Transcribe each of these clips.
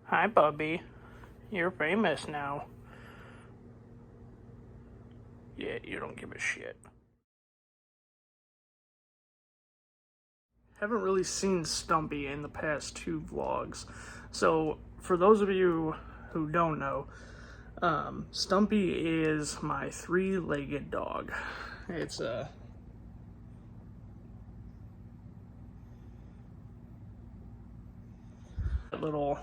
Hi, Bubby. You're famous now. Yeah, you don't give a shit. Haven't really seen Stumpy in the past two vlogs. So, for those of you who don't know, Stumpy is my three-legged dog. It's a little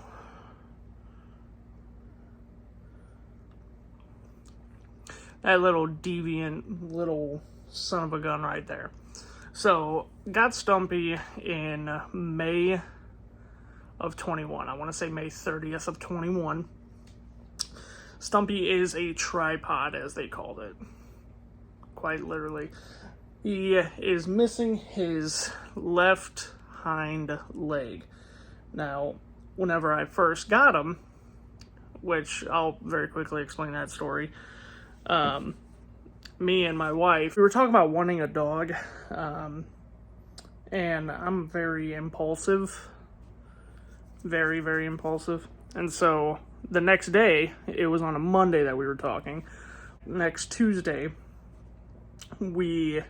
deviant little son of a gun right there. So, got Stumpy in May of 21. I want to say May 30th of 21. Stumpy is a tripod, as they called it. Quite literally. He is missing his left hind leg. Now, whenever I first got him, which I'll very quickly explain that story, me and my wife, we were talking about wanting a dog, and I'm very impulsive. Very, very impulsive. And so, the next day, it was on a Monday that we were talking. Next Tuesday, she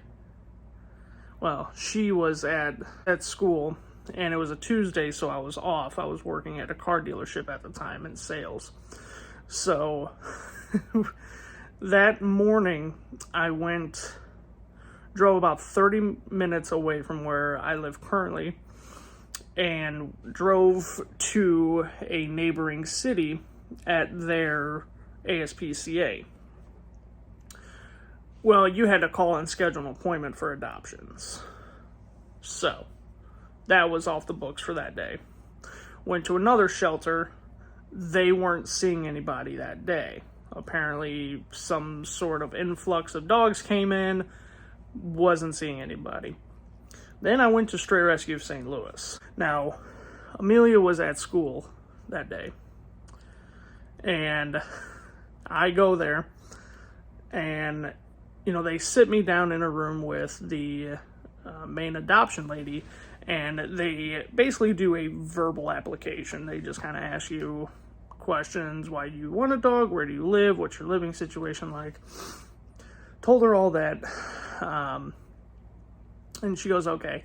was at school, and it was a Tuesday, so I was off. I was working at a car dealership at the time in sales. So, that morning, I drove about 30 minutes away from where I live currently, and drove to a neighboring city at their ASPCA. Well, you had to call and schedule an appointment for adoptions. So, that was off the books for that day. Went to another shelter. They weren't seeing anybody that day. Apparently, some sort of influx of dogs came in. Wasn't seeing anybody. Then I went to Stray Rescue of St. Louis. Now, Amelia was at school that day. And I go there, and, they sit me down in a room with the main adoption lady, and they basically do a verbal application. They just kind of ask you questions. Why do you want a dog? Where do you live? What's your living situation like? Told her all that. And she goes, okay,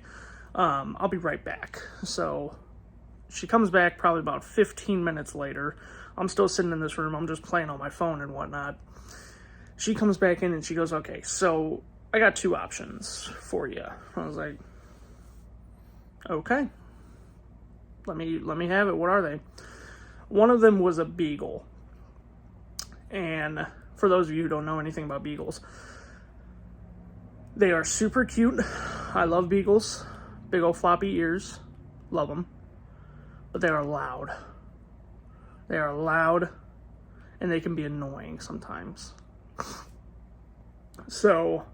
I'll be right back. So she comes back probably about 15 minutes later. I'm still sitting in this room. I'm just playing on my phone and whatnot. She comes back in and she goes, okay, so I got two options for you. I was like, okay, let me have it. What are they? One of them was a beagle. And for those of you who don't know anything about beagles, they are super cute. I love beagles. Big old floppy ears. Love them. But they are loud. They are loud, and they can be annoying sometimes. So,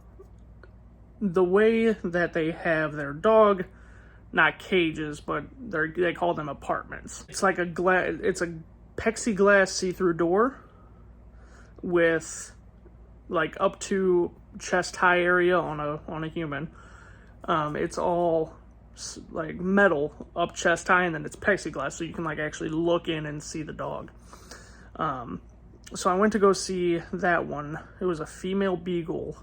the way that they have their dog, not cages, but they call them apartments. It's like it's a plexiglass see-through door with like up to chest high area on a human. It's all like metal up chest high, and then it's plexiglass, so you can like actually look in and see the dog. So I went to go see that one. It was a female beagle,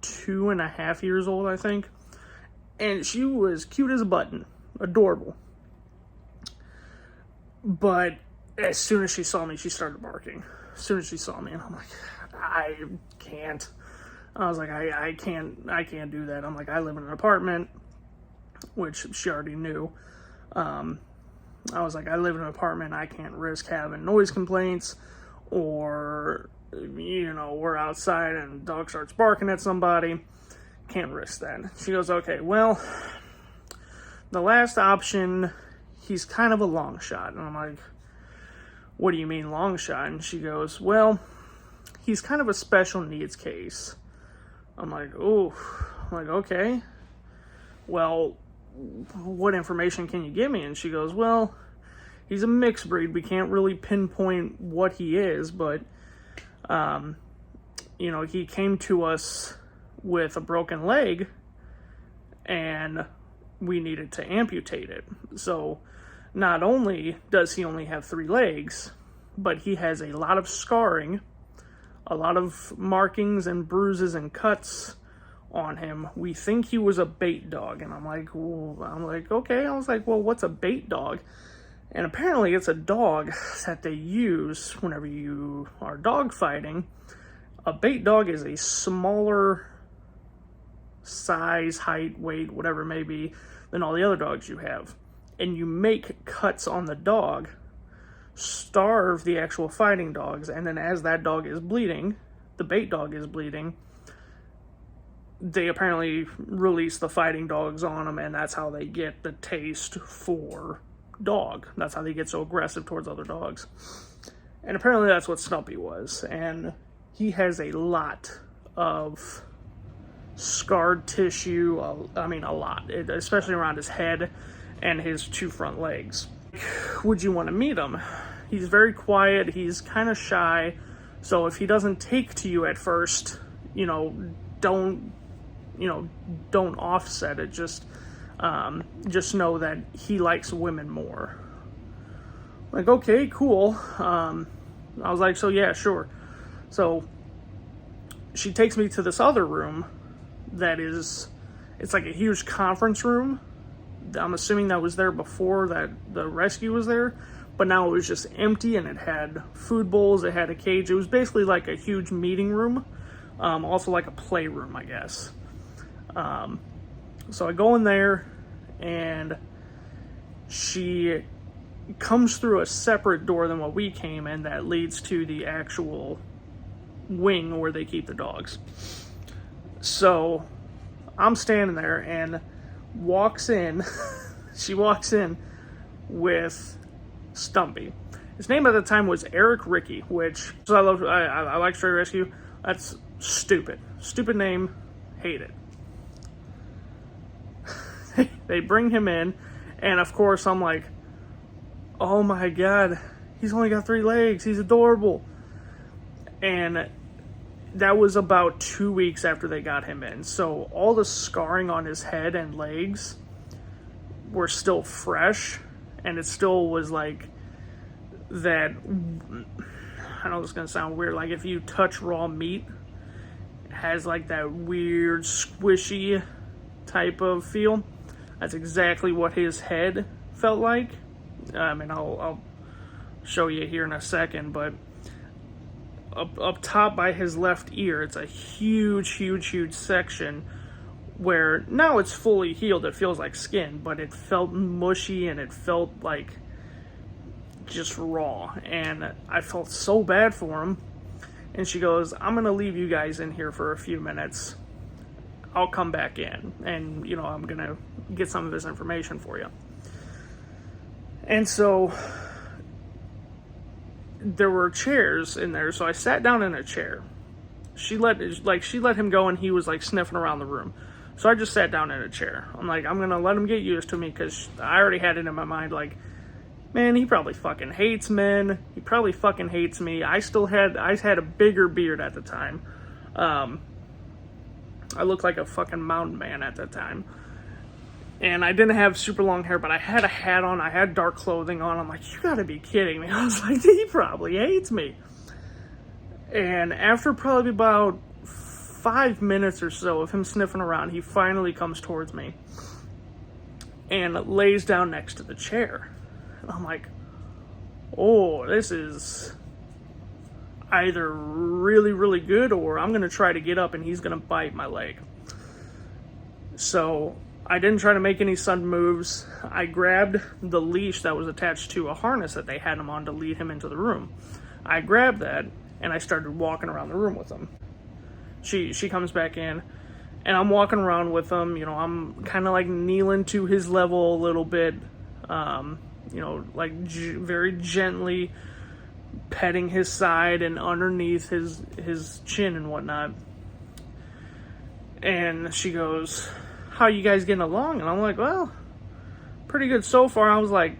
2.5 years old, I think, and she was cute as a button, adorable. But as soon as she saw me, she started barking. As soon as she saw me, and I'm like, I can't. I was like, I can't do that. I'm like, I live in an apartment, which she already knew. I was like, I live in an apartment. I can't risk having noise complaints, or, we're outside and the dog starts barking at somebody. Can't risk that. She goes, okay, well, the last option, he's kind of a long shot. And I'm like, what do you mean long shot? And she goes, well, he's kind of a special needs case. I'm like, oh, okay. Well, what information can you give me? And she goes, well, he's a mixed breed. We can't really pinpoint what he is, but, he came to us with a broken leg, and we needed to amputate it. So Not only does he only have 3 legs, but he has a lot of scarring, a lot of markings and bruises and cuts on him. We think he was a bait dog. And I'm like, okay. I was like, well, what's a bait dog? And apparently it's a dog that they use whenever you are dog fighting. A bait dog is a smaller size, height, weight, whatever it may be, than all the other dogs you have. And you make cuts on the dog, starve the actual fighting dogs, and then as that dog is bleeding, the bait dog is bleeding, they apparently release the fighting dogs on them, and that's how they get the taste for dog. That's how they get so aggressive towards other dogs. And apparently that's what Stumpy was. And he has a lot of scarred tissue, a lot, especially around his head and his 2 front legs. Would you want to meet him? He's very quiet, he's kind of shy, so if he doesn't take to you at first, don't offset it. Just know that he likes women more. Like, okay, cool. I was like, so yeah, sure. So she takes me to this other room it's like a huge conference room. I'm assuming that was there before that the rescue was there, but now it was just empty, and it had food bowls, it had a cage. It was basically like a huge meeting room, also like a playroom, I guess. So I go in there, and she comes through a separate door than what we came in that leads to the actual wing where they keep the dogs. So I'm standing there, and she walks in with Stumpy. His name at the time was Eric Ricky, which I like Stray Rescue. That's stupid name, hate it. They bring him in, and of course I'm like, oh my god, he's only got 3 legs, he's adorable. And that was about 2 weeks after they got him in, so all the scarring on his head and legs were still fresh, and it still was like that. I know this is gonna sound weird, like if you touch raw meat, it has like that weird squishy type of feel. That's exactly what his head felt like. I'll show you here in a second, but up top by his left ear, it's a huge section where now it's fully healed. It feels like skin, but it felt mushy and it felt like just raw, and I felt so bad for him. And she goes, I'm gonna leave you guys in here for a few minutes, I'll come back in, and I'm gonna get some of this information for you. And so there were chairs in there, so I sat down in a chair. She let him go, and he was like sniffing around the room. So I just sat down in a chair. I'm like, I'm gonna let him get used to me, because I already had it in my mind, like, man, he probably fucking hates men. He probably fucking hates me. I had a bigger beard at the time. I looked like a fucking mountain man at that time. And I didn't have super long hair, but I had a hat on. I had dark clothing on. I'm like, you gotta be kidding me. I was like, he probably hates me. And after probably about 5 minutes or so of him sniffing around, he finally comes towards me and lays down next to the chair. And I'm like, oh, this is either really good, or I'm gonna try to get up and he's gonna bite my leg. So I didn't try to make any sudden moves. I grabbed the leash that was attached to a harness that they had him on to lead him into the room. I grabbed that, and I started walking around the room with him. She comes back in, and I'm walking around with him. I'm kind of like kneeling to his level a little bit, very gently petting his side and underneath his chin and whatnot. And she goes, how you guys getting along? And I'm like, well, pretty good so far. I was like,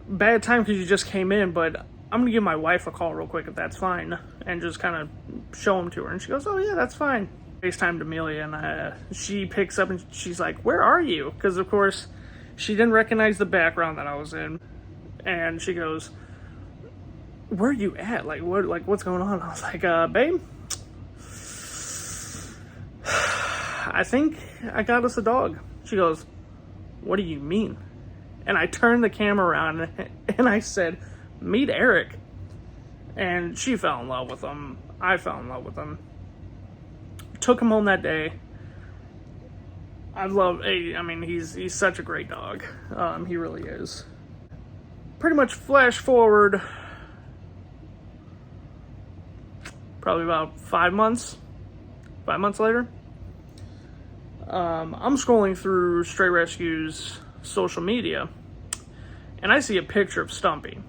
bad time because you just came in, but I'm gonna give my wife a call real quick if that's fine, and just kind of show him to her. And she goes, oh yeah, that's fine. FaceTimed Amelia, and she picks up and she's like, where are you? Because of course She didn't recognize the background that I was in, and she goes, "Where are you at? Like, what's going on?" I was like, "Babe, I think I got us a dog." She goes, "What do you mean?" And I turned the camera around and I said, "Meet Eric." And she fell in love with him. I fell in love with him. Took him home that day. I mean, he's such a great dog. He really is. Pretty much flash forward probably about 5 months. 5 months later, I'm scrolling through Stray Rescue's social media, and I see a picture of Stumpy.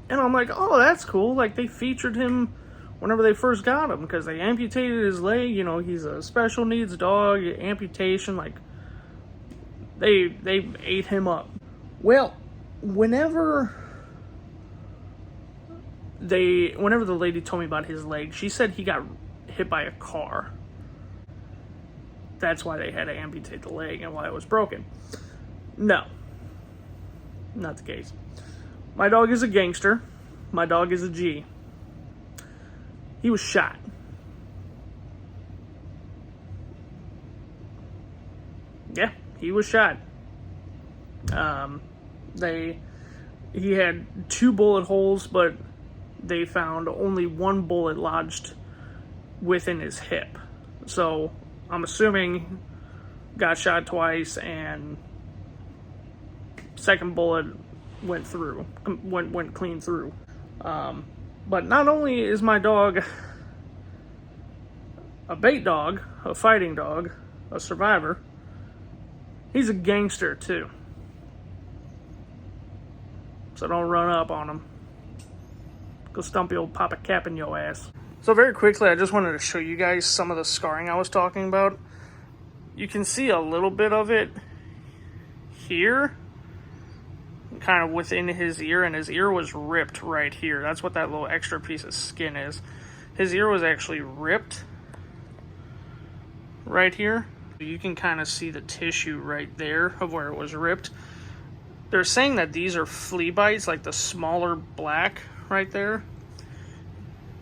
And I'm like, oh, that's cool. Like, they featured him whenever they first got him, because they amputated his leg. You know, he's a special needs dog, amputation, like, they ate him up. Well, whenever the lady told me about his leg, she said he got hit by a car. That's why they had to amputate the leg and why it was broken. No, not the case. My dog is a gangster. My dog is a G. He was shot. Yeah, he was shot. He had 2 bullet holes, but they found only 1 bullet lodged within his hip. So I'm assuming got shot twice, and second bullet went clean through. But not only is my dog a bait dog, a fighting dog, a survivor, he's a gangster too. So don't run up on him, because Stumpy will pop a cap in your ass. So very quickly, I just wanted to show you guys some of the scarring I was talking about. You can see a little bit of it here, kind of within his ear, and his ear was ripped right here. That's what that little extra piece of skin is. His ear was actually ripped right here. You can kind of see the tissue right there of where it was ripped. They're saying that these are flea bites, like the smaller black right there.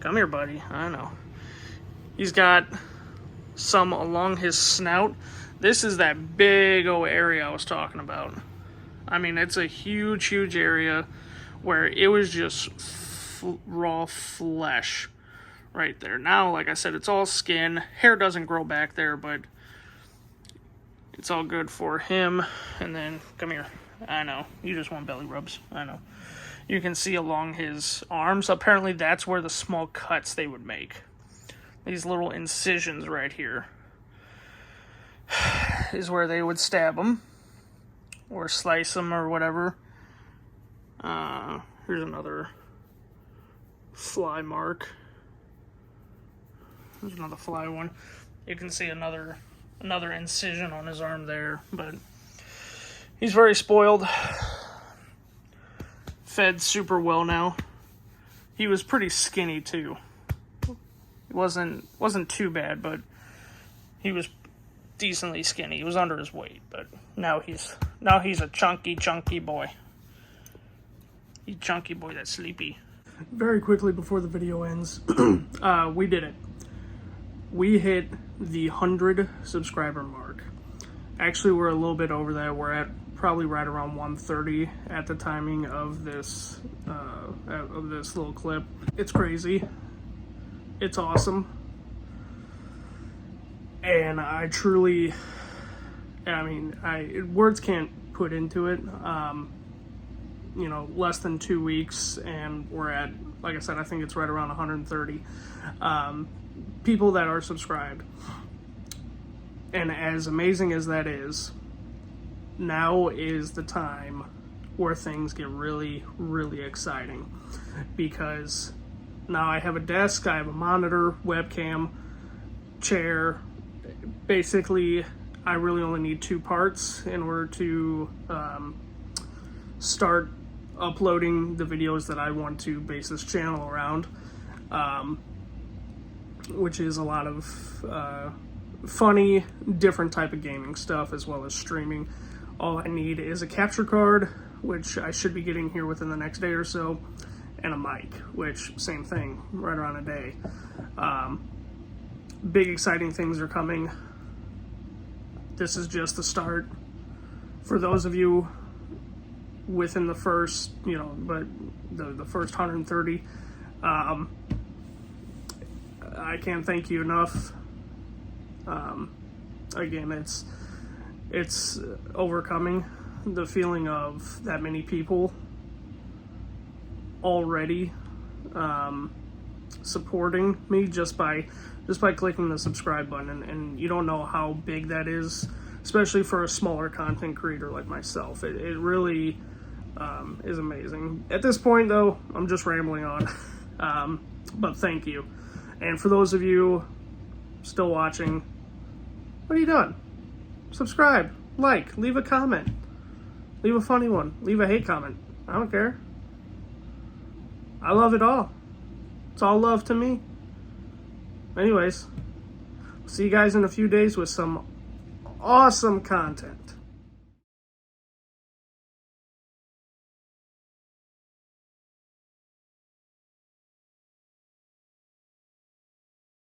Come here, buddy. I know. He's got some along his snout. This is that big old area I was talking about. I mean, it's a huge, huge area where it was just raw flesh right there. Now, like I said, it's all skin. Hair doesn't grow back there, but it's all good for him. And then, come here. I know. You just want belly rubs. I know. You can see along his arms. Apparently, that's where the small cuts they would make. These little incisions right here is where they would stab him or slice him or whatever. Here's another fly mark. There's another fly one. You can see another incision on his arm there, but he's very spoiled. Fed super well now. He was pretty skinny too. It wasn't too bad, but he was decently skinny. He was under his weight, but now he's a chunky boy. He's chunky boy that's sleepy. Very quickly before the video ends, we did it. We hit the 100 subscriber mark. Actually, we're a little bit over that. We're at probably right around 130 at the timing of this little clip. It's crazy. It's awesome. And I truly, words can't put into it. Less than 2 weeks, and we're at, like I said, I think it's right around 130 people that are subscribed. And as amazing as that is, now is the time where things get really, really exciting, because now I have a desk, I have a monitor, webcam, chair. Basically, I really only need 2 parts in order to start uploading the videos that I want to base this channel around, which is a lot of funny, different type of gaming stuff, as well as streaming. All I need is a capture card, which I should be getting here within the next day or so, and a mic, which same thing, right around a day. Big exciting things are coming. This is just the start. For those of you within the first, but the first 130, I can't thank you enough. Again, it's overcoming the feeling of that many people already supporting me just by clicking the subscribe button, and you don't know how big that is, especially for a smaller content creator like myself. It really is amazing. At this point, though, I'm just rambling on, but thank you. And for those of you still watching, what are you doing? Subscribe, like, leave a comment, leave a funny one, leave a hate comment. I don't care. I love it all. It's all love to me. Anyways, see you guys in a few days with some awesome content.